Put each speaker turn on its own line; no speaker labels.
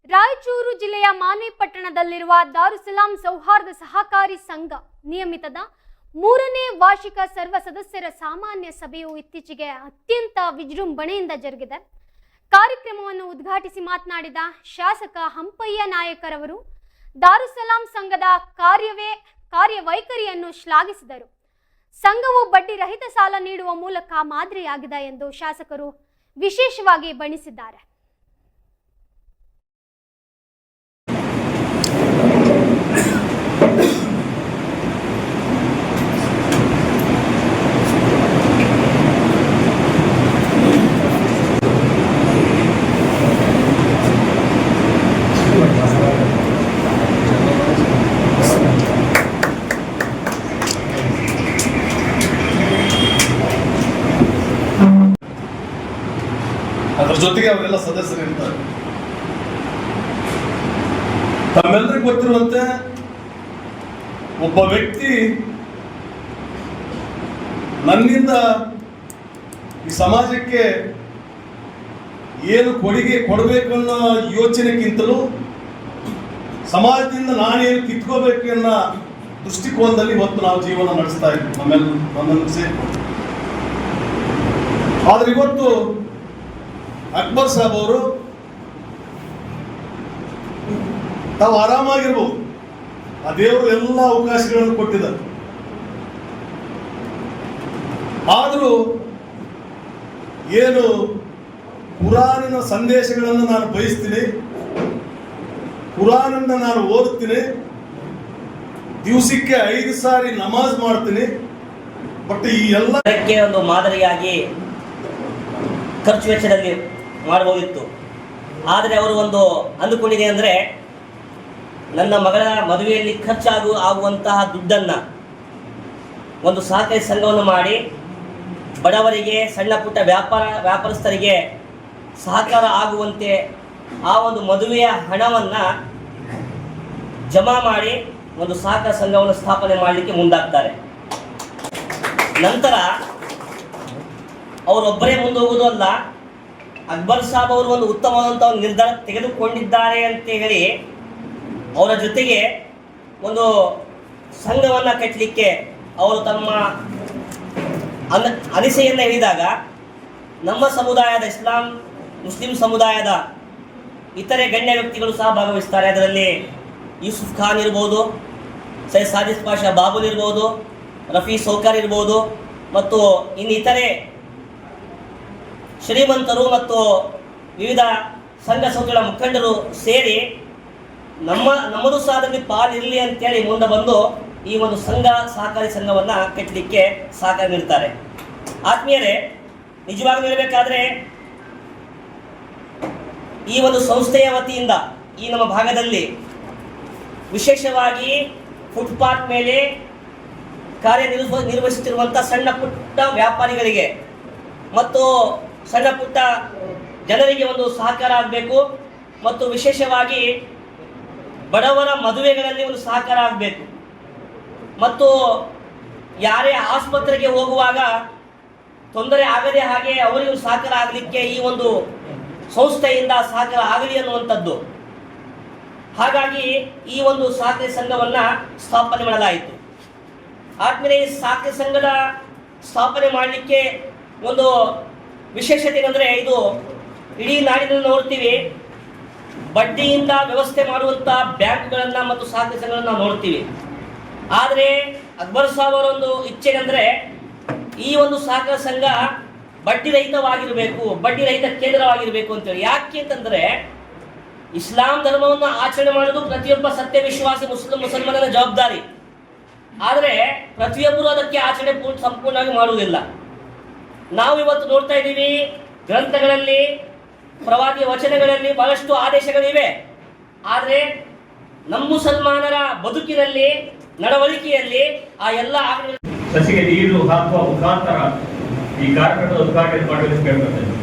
ರಾಯಚೂರು ಜಿಲ್ಲೆಯ ಮಾನೆ ಪಟ್ಟಣದಲ್ಲಿರುವ ದಾರುಸಲಾಂ ಸೌಹಾರ್ದ ಸಹಕಾರಿ ಸಂಘ ನಿಯಮಿತದ 3ನೇ ವಾರ್ಷಿಕ ಸರ್ವ ಸದಸ್ಯರ ಸಾಮಾನ್ಯ ಸಭೆಯು ಇತ್ತೀಚೆಗೆ ಅತ್ಯಂತ ವಿಜೃಂಭಣೆಯಿಂದ ಜರುಗಿದೆ. ಕಾರ್ಯಕ್ರಮವನ್ನು ಉದ್ಘಾಟಿಸಿ ಮಾತನಾಡಿದ ಶಾಸಕ ಹಂಪಯ್ಯ ನಾಯಕರವರು ದಾರುಸಲಾಂ ಸಂಘದ ಕಾರ್ಯವೈಖರಿಯನ್ನು ಶ್ಲಾಘಿಸಿದರು. ಸಂಘವು ಬಡ್ಡಿ ರಹಿತ ಸಾಲ ನೀಡುವ ಮೂಲಕ ಮಾದರಿಯಾಗಿದೆ ಎಂದು ಶಾಸಕರು ವಿಶೇಷವಾಗಿ ಬಣ್ಣಿಸಿದ್ದಾರೆ.
ಅದರ ಜೊತೆಗೆ ಅವರೆಲ್ಲ ಸದಸ್ಯರು ಇರ್ತಾರೆ. ತಮ್ಮೆಲ್ಲರಿಗೂ ಗೊತ್ತಿರುವಂತೆ ಒಬ್ಬ ವ್ಯಕ್ತಿ ನನ್ನಿಂದ ಈ ಸಮಾಜಕ್ಕೆ ಏನು ಕೊಡುಗೆ ಕೊಡಬೇಕು ಅನ್ನೋ ಯೋಚನೆಗಿಂತಲೂ ಸಮಾಜದಿಂದ ನಾನೇನು ಕಿತ್ಕೋಬೇಕು ಅನ್ನೋ ದೃಷ್ಟಿಕೋನದಲ್ಲಿ ಇವತ್ತು ನಾವು ಜೀವನ ನಡೆಸ್ತಾ ಇದ್ವಿ, ನಮ್ಮೆಲ್ಲರೂ ಸೇರಿಕೊಂಡು. ಆದ್ರೆ ಇವತ್ತು ಅಕ್ಬರ್ ಸಾಬ್ ಅವರು ತಾವು ಆರಾಮಾಗಿರ್ಬೋದು, ಆ ದೇವರು ಎಲ್ಲ ಅವಕಾಶಗಳನ್ನು ಕೊಟ್ಟಿದ್ದಾರೆ. ಆದರೂ ಏನು ಕುರಾನಿನ ಸಂದೇಶಗಳನ್ನು ನಾನು ಬಯಸ್ತೀನಿ, ಕುರಾನನ್ನು ನಾನು ಓದುತ್ತೀನಿ, ದಿವಸಕ್ಕೆ 5 ಸಾರಿ ನಮಾಜ್ ಮಾಡ್ತೀನಿ. ಬಟ್ ಈ ಎಲ್ಲ
ಒಂದು ಮಾದರಿಯಾಗಿ ಖರ್ಚು ವೆಚ್ಚದಲ್ಲಿ ಮಾಡಬಹುದಿತ್ತು. ಆದರೆ ಅವರು ಒಂದು ಅಂದುಕೊಂಡಿದೆ ಅಂದರೆ ನನ್ನ ಮಗಳ ಮದುವೆಯಲ್ಲಿ ಆಗುವಂತಹ ದುಡ್ಡನ್ನು ಒಂದು ಸಹಕಾರಿ ಸಂಘವನ್ನು ಮಾಡಿ ಬಡವರಿಗೆ, ಸಣ್ಣ ಪುಟ್ಟ ವ್ಯಾಪಾರಸ್ಥರಿಗೆ ಸಹಕಾರ ಆಗುವಂತೆ ಆ ಒಂದು ಮದುವೆಯ ಹಣವನ್ನು ಜಮಾ ಮಾಡಿ ಒಂದು ಸಹಕಾರ ಸಂಘವನ್ನು ಸ್ಥಾಪನೆ ಮಾಡಲಿಕ್ಕೆ ಮುಂದಾಗ್ತಾರೆ. ನಂತರ ಅವರೊಬ್ಬರೇ ಮುಂದೋಗುವುದು ಅಲ್ಲ, ಅಕ್ಬರ್ ಸಾಬ್ ಅವರು ಒಂದು ಉತ್ತಮವಾದಂಥ ಒಂದು ನಿರ್ಧಾರ ತೆಗೆದುಕೊಂಡಿದ್ದಾರೆ ಅಂತ ಹೇಳಿ ಅವರ ಜೊತೆಗೆ ಒಂದು ಸಂಘವನ್ನು ಕಟ್ಟಲಿಕ್ಕೆ ಅವರು ತಮ್ಮ ಅನಿಸೆಯನ್ನು ಹೇಳಿದಾಗ ನಮ್ಮ ಸಮುದಾಯದ ಇಸ್ಲಾಂ ಮುಸ್ಲಿಂ ಸಮುದಾಯದ ಇತರೆ ಗಣ್ಯ ವ್ಯಕ್ತಿಗಳು ಸಹ ಭಾಗವಹಿಸ್ತಾರೆ. ಅದರಲ್ಲಿ ಯೂಸುಫ್ ಖಾನ್ ಇರ್ಬೋದು, ಸೈಯದ್ ಸಾದಿಕ್ ಪಾಷಾ ಬಾಬುಲ್ ಇರ್ಬೋದು, ರಫಿ ಸೌಕರ್ ಇರ್ಬೋದು, ಮತ್ತು ಇನ್ನಿತರೆ ಶ್ರೀಮಂತರು ಮತ್ತು ವಿವಿಧ ಸಂಘ ಸಂಸ್ಥೆಗಳ ಮುಖಂಡರು ಸೇರಿ ನಮ್ಮದು ಸಹ ಅದರಲ್ಲಿ ಪಾಲಿರಲಿ ಅಂತೇಳಿ ಮುಂದೆ ಬಂದು ಈ ಒಂದು ಸಹಕಾರಿ ಸಂಘವನ್ನು ಕಟ್ಟಲಿಕ್ಕೆ ಸಹಕಾರ ನೀಡ್ತಾರೆ. ಆತ್ಮೀಯರೇ, ನಿಜವಾಗಿ ಹೇಳಬೇಕಾದ್ರೆ ಈ ಒಂದು ಸಂಸ್ಥೆಯ ವತಿಯಿಂದ ಈ ನಮ್ಮ ಭಾಗದಲ್ಲಿ ವಿಶೇಷವಾಗಿ ಫುಟ್ಪಾತ್ ಮೇಲೆ ಕಾರ್ಯನಿರ್ವಹಿಸುತ್ತಿರುವಂಥ ಸಣ್ಣ ಪುಟ್ಟ ವ್ಯಾಪಾರಿಗಳಿಗೆ ಮತ್ತು ಸಣ್ಣ ಪುಟ್ಟ ಜನರಿಗೆ ಒಂದು ಸಹಕಾರ ಆಗಬೇಕು, ಮತ್ತು ವಿಶೇಷವಾಗಿ ಬಡವರ ಮದುವೆಗಳಲ್ಲಿ ಒಂದು ಸಹಕಾರ ಆಗಬೇಕು, ಮತ್ತು ಯಾರೇ ಆಸ್ಪತ್ರೆಗೆ ಹೋಗುವಾಗ ತೊಂದರೆ ಆಗದೆ ಹಾಗೆ ಅವರಿಗೂ ಸಹಕಾರ ಆಗಲಿಕ್ಕೆ ಈ ಒಂದು ಸಂಸ್ಥೆಯಿಂದ ಸಹಕಾರ ಆಗಲಿ ಅನ್ನುವಂಥದ್ದು. ಹಾಗಾಗಿ ಈ ಒಂದು ಸಹಕಾರಿ ಸಂಘವನ್ನು ಸ್ಥಾಪನೆ ಮಾಡಲಾಯಿತು. ಆದ್ಮೇಲೆ ಈ ಸಹಕಾರಿ ಸಂಘದ ಸ್ಥಾಪನೆ ಮಾಡಲಿಕ್ಕೆ ಒಂದು ವಿಶೇಷತೆ ಏನಂದರೆ, ಇದು ಇಡೀ ನಾಡಿನಲ್ಲಿ ನೋಡ್ತೀವಿ, ಬಡ್ಡಿಯಿಂದ ವ್ಯವಸ್ಥೆ ಮಾಡುವಂಥ ಬ್ಯಾಂಕ್ಗಳನ್ನು ಮತ್ತು ಸಹಕಾರಿ ಸಂಘಗಳನ್ನು ನಾವು ನೋಡ್ತೀವಿ. ಆದರೆ ಅಕ್ಬರ್ ಸಾಬ್ ಅವರ ಒಂದು ಇಚ್ಛೆ ಏನಂದರೆ ಈ ಒಂದು ಸಹಕಾರ ಸಂಘ ಬಡ್ಡಿ ರಹಿತವಾಗಿರಬೇಕು, ಬಡ್ಡಿ ರಹಿತ ಕೇಂದ್ರವಾಗಿರಬೇಕು ಅಂತೇಳಿ. ಯಾಕೆ ಅಂತಂದರೆ ಇಸ್ಲಾಂ ಧರ್ಮವನ್ನು ಆಚರಣೆ ಮಾಡೋದು ಪ್ರತಿಯೊಬ್ಬ ಸತ್ಯ ವಿಶ್ವಾಸಿ ಮುಸಲ್ಮಾನನ ಜವಾಬ್ದಾರಿ. ಆದರೆ ಪ್ರತಿಯೊಬ್ಬರು ಅದಕ್ಕೆ ಆಚರಣೆ ಸಂಪೂರ್ಣವಾಗಿ ಮಾಡುವುದಿಲ್ಲ. ನಾವು ಇವತ್ತು ನೋಡ್ತಾ ಇದ್ದೀವಿ, ಗ್ರಂಥಗಳಲ್ಲಿ ಪ್ರವಾದಿಯ ವಚನಗಳಲ್ಲಿ ಬಹಳಷ್ಟು ಆದೇಶಗಳಿವೆ. ಆದರೆ ನಮ್ಮ ಮುಸಲ್ಮಾನರ ಬದುಕಿನಲ್ಲಿ, ನಡವಳಿಕೆಯಲ್ಲಿ ಆ ಎಲ್ಲ
ಸಸಿಗೆ ನೀರು ಹಾಕುವ ಮುಖಾಂತರ ಈ ಕಾರ್ಯಕ್ರಮದ ಉದ್ಘಾಟನೆ ಮಾಡಲು ಕೇಳ್ಕೊಳ್ತೇನೆ.